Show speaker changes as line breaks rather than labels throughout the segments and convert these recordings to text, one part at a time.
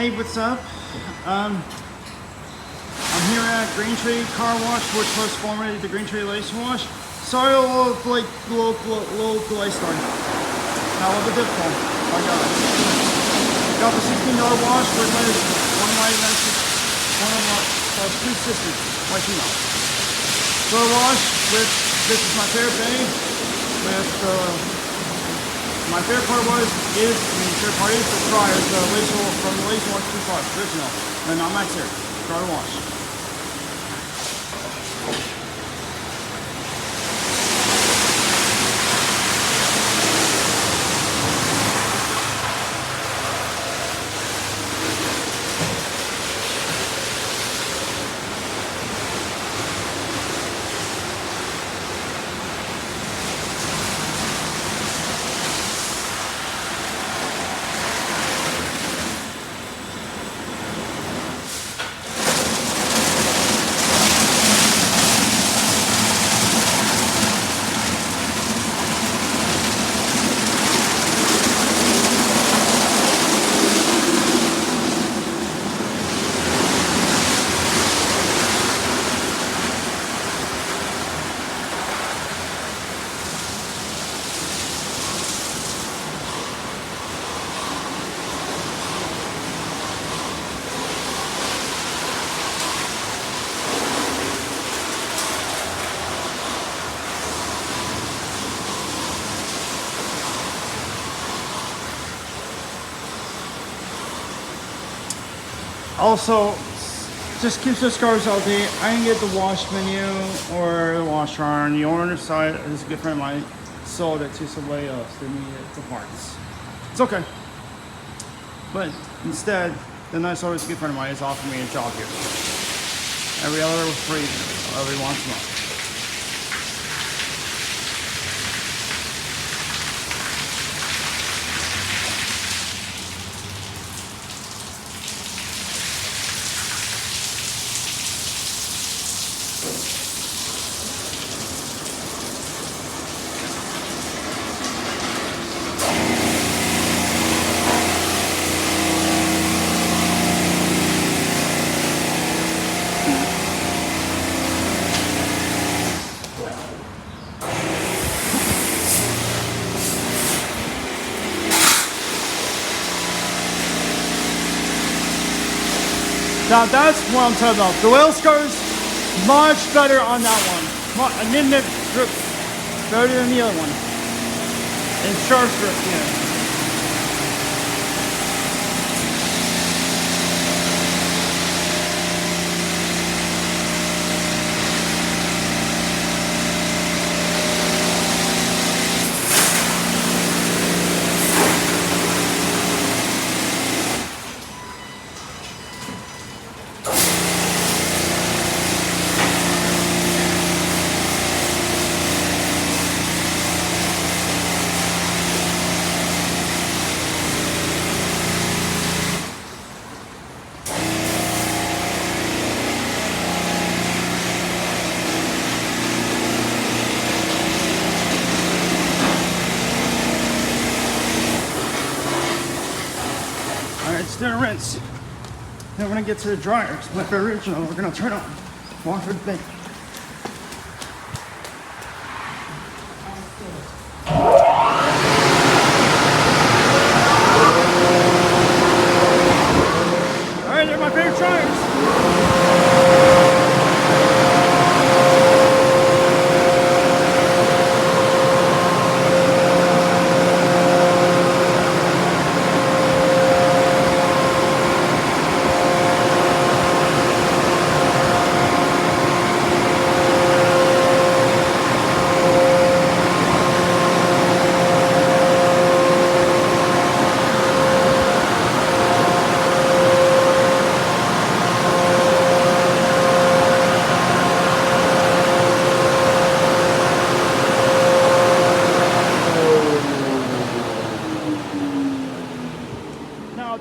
Hey, what's up? I'm here at GreenTree Car Wash, which was formerly the GreenTree LaserWash. Sorry, a little delay starting. Now, a little bit difficult. I got the $16 wash with one of my two sisters, my female. Blur wash, which this is my favorite thing. My favorite part favorite part is the dryer, from the LaserWash G5, original. And I'm max here. Dryer wash. Also, just keeps the cars all day. I can get the wash menu or the wash jar on the owner side. Is a good friend of mine sold it to somebody else. They needed it to parts. It's okay. But instead, the nice always good friend of mine is offering me a job here. Every other was free, every once in a while. Now that's what I'm talking about. The whale scars, much better on that one. A nip grip better than the other one. And sharp grip, yeah. It's doing a rinse. Then when I get to the dryer, it's my original, we're gonna turn on. Wash for the thing. Alright, they're my favorite dryers.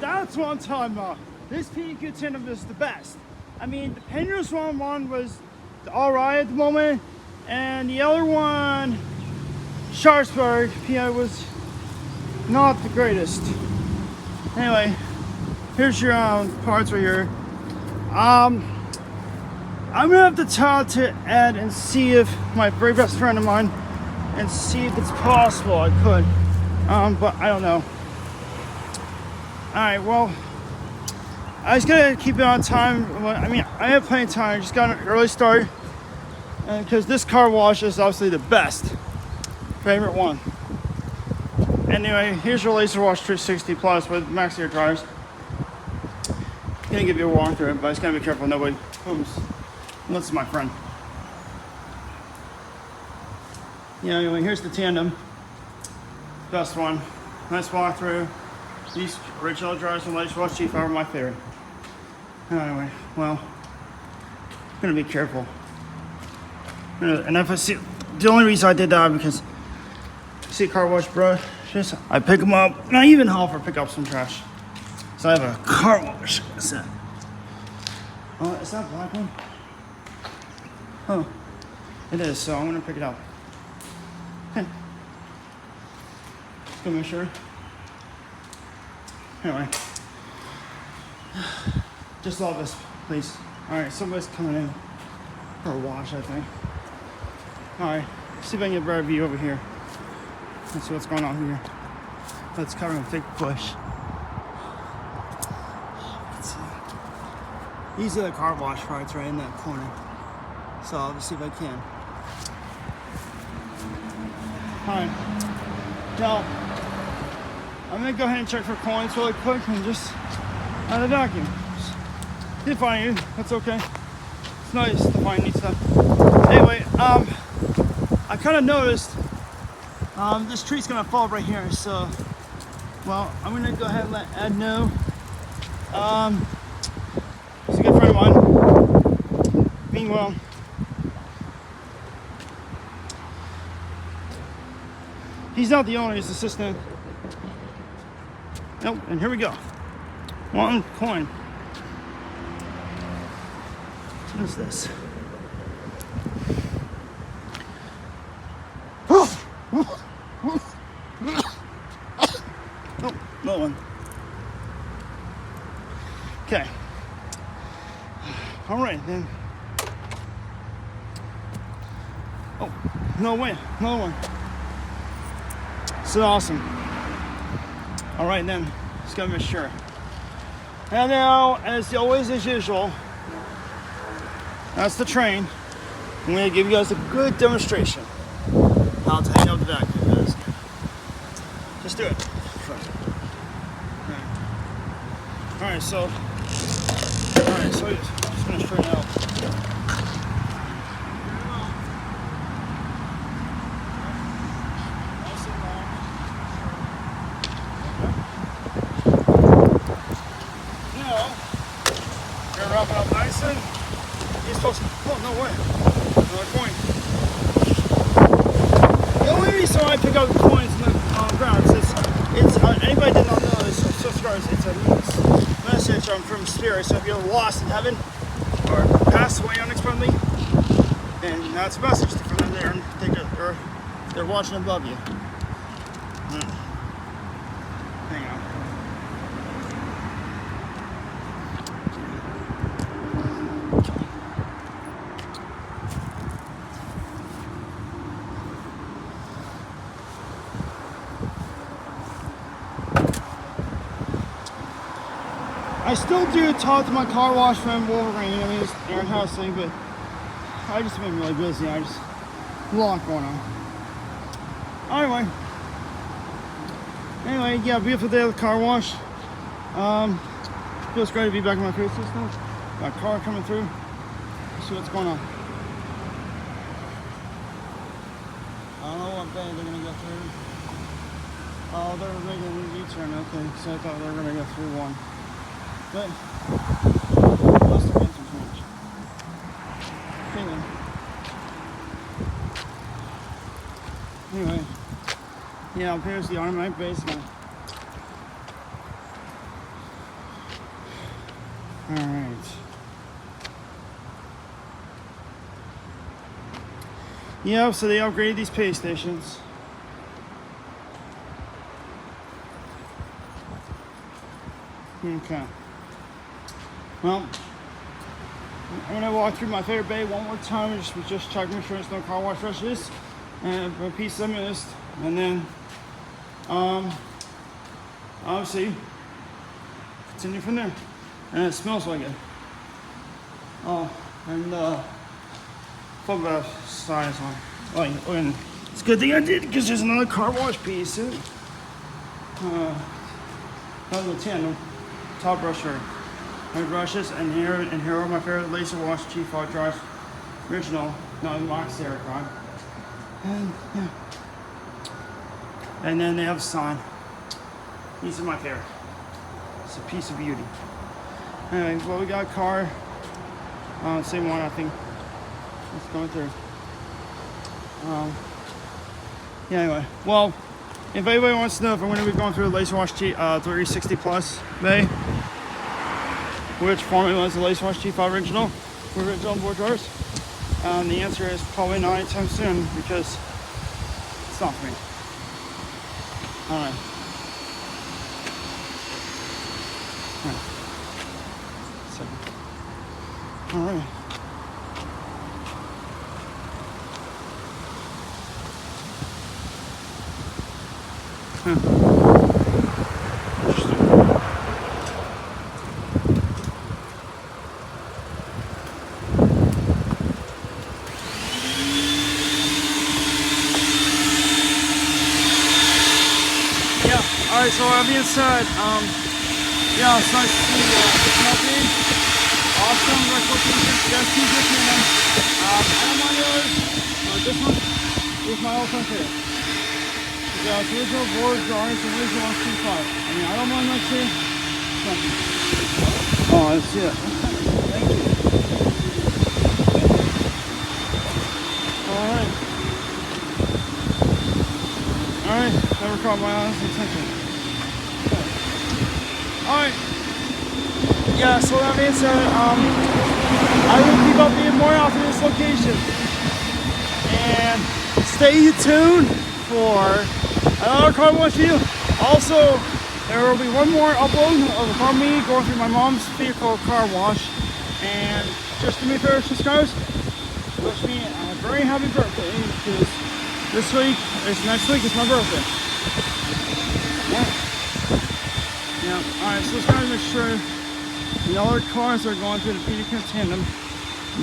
That's what I'm talking about. This PDQ Tandem is the best. I mean, the Penrose one was alright at the moment, and the other one, Sharpsburg, was not the greatest. Anyway, here's your parts right here. I'm gonna have to talk to Ed and see if my very best friend of mine, and see if it's possible I could, but I don't know. All right, well, I was gonna keep it on time. I mean, I have plenty of time. I just got an early start, because this car wash is obviously the best, favorite one. Anyway, here's your LaserWash 360 Plus with max air dryers. I'm gonna give you a walk through it, but just gotta be careful nobody moves. Unless it's my friend. Yeah, anyway, here's the Tandem. Best one. Nice walkthrough. These original dryers from LaserWash G5 are my favorite. Anyway, well, I'm gonna be careful. And if I see, the only reason I did that because I see car wash brushes, I pick them up, and I even help her pick up some trash. So I have a car wash set. Oh, is that a black one? Oh, it is, so I'm gonna pick it up. Okay. Just gonna make sure. Anyway. Just love this, please. Alright, somebody's coming in for a wash, I think. Alright, see if I can get a better view over here. Let's see what's going on here. Let's cover a thick bush. Let's see. These are the car wash parts right in that corner. So I'll just see if I can. Alright. Now, I'm gonna go ahead and check for coins really quick and just out of the vacuum. Didn't find you, that's okay. It's nice to find neat stuff. Anyway, I kind of noticed this tree's gonna fall right here, so well, I'm gonna go ahead and let Ed know. He's a good friend of mine. Meanwhile, he's not the owner, he's the assistant. Nope, and here we go. One coin. What is this? Oh, another one. Okay. All right, then. Oh, no way, another one. So awesome. All right, then, just gotta make sure. And now, as always, as usual, that's the train. I'm gonna give you guys a good demonstration how to hang up the vacuum, guys. Just do it. All right, so just gonna straighten out. Wrap it up nice and you're supposed to, oh no way, another coin. The only reason why I pick up the coins in the ground is it's anybody did not know this, subscribers, it's a message from spirit. So if you're lost in heaven or passed away unexpectedly, then that's a message from them there, and they're watching above you. Hang on. I still do talk to my car wash friend Wolverine. I mean, it's Aaron House thing, but I just been really busy. A lot going on. Anyway, yeah, beautiful day at the car wash. Feels great to be back in my food system. Got a car coming through. Let's see what's going on. I don't know what bay they're gonna go through. Oh, they're making a U-turn. Okay, so I thought they were gonna go through one. But must have been some change. Okay then. Anyway, yeah, up here's the automatic basement. Alright. Yeah, so they upgraded these pay stations. Okay. Well, I'm gonna walk through my favorite bay one more time and just check, make sure there's no car wash rushes and a piece I missed, and then obviously continue from there. And it smells like it. Oh, and foot bath sign is on. Oh, and it's a good thing I did because there's another car wash piece. Another Tandem top brusher. My brushes, and here are my favorite LaserWash G5 dries, original, not Max Aircon. And yeah, and then they have a sign. These are my favorite. It's a piece of beauty. Anyway, well, we got a car, same one I think. It's going through. Yeah. Anyway, well, if anybody wants to know if I'm going to be going through the LaserWash 360 Plus bay, which formula is the LaserWash G5 original board drawers? The answer is probably not anytime soon because it's not for me. Alright. Alright. Alright, so that being said, yeah, it's nice to see this company. Awesome, recommendation, just keep it in. I don't mind the others, but this one is my all-time favorite. We got original board drawings and original G5. I mean, I don't mind that too. Oh, let's see it. Thank you. Alright. Alright, never caught my honest attention. Alright. Yeah, so that being said, I will keep updating more after this location. And stay tuned for another car wash video. Also, there will be one more upload of me going through my mom's vehicle car wash. And just do me a favor, subscribers, wish me a very happy birthday, because next week is my birthday. Yeah. Alright, so let's try to make sure the other cars are going through the PDQ Tandem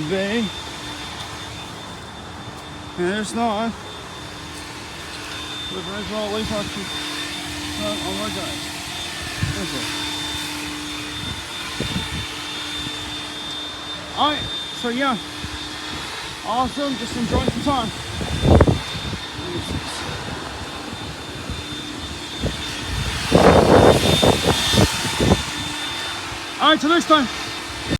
bay. And there's not. The original LaserWash G5. Oh my god. Where's it? Alright, so yeah. Awesome, just enjoy some time. Alright, till next time.